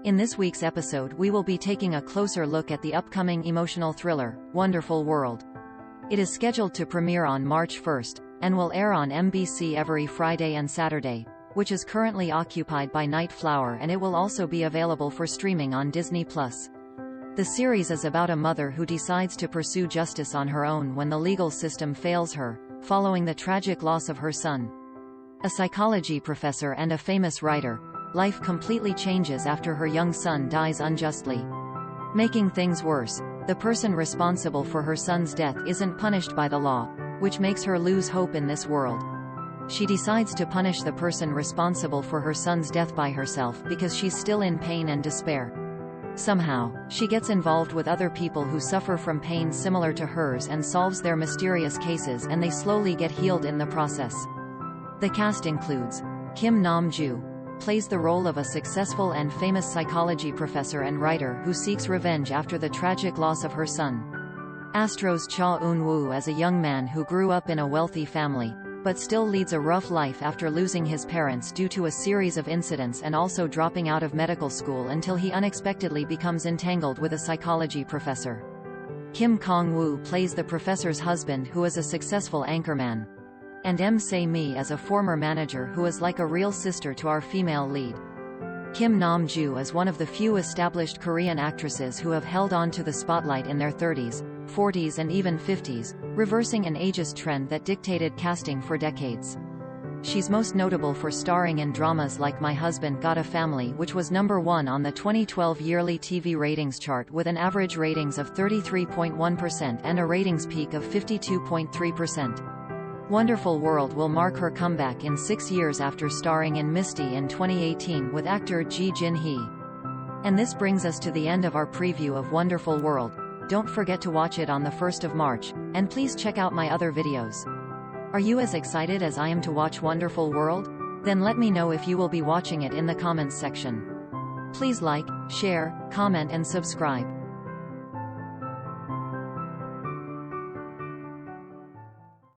In this week's episode we will be taking a closer look at the upcoming emotional thriller, Wonderful World. It is scheduled to premiere on March 1st, and will air on MBC every Friday and Saturday, which is currently occupied by Night Flower, and it will also be available for streaming on Disney+. The series is about a mother who decides to pursue justice on her own when the legal system fails her, following the tragic loss of her son. A psychology professor and a famous writer, life completely changes after her young son dies unjustly. Making things worse, the person responsible for her son's death isn't punished by the law, which makes her lose hope in this world. She decides to punish the person responsible for her son's death by herself because she's still in pain and despair. Somehow, she gets involved with other people who suffer from pain similar to hers and solves their mysterious cases, and they slowly get healed in the process. The cast includes Kim Nam-joo, plays the role of a successful and famous psychology professor and writer who seeks revenge after the tragic loss of her son. Astro's Cha Eun-woo as a young man who grew up in a wealthy family, but still leads a rough life after losing his parents due to a series of incidents and also dropping out of medical school until he unexpectedly becomes entangled with a psychology professor. Kim Kong-woo plays the professor's husband who is a successful anchorman. And M. Se-mi as a former manager who is like a real sister to our female lead. Kim Nam-joo is one of the few established Korean actresses who have held on to the spotlight in their 30s, 40s and even 50s, reversing an ageist trend that dictated casting for decades. She's most notable for starring in dramas like My Husband Got a Family, which was #1 on the 2012 yearly TV ratings chart with an average ratings of 33.1% and a ratings peak of 52.3%. Wonderful World will mark her comeback in 6 years after starring in Misty in 2018 with actor Ji Jin-hee. And this brings us to the end of our preview of Wonderful World. Don't forget to watch it on the 1st of March, and please check out my other videos. Are you as excited as I am to watch Wonderful World? Then let me know if you will be watching it in the comments section. Please like, share, comment and subscribe.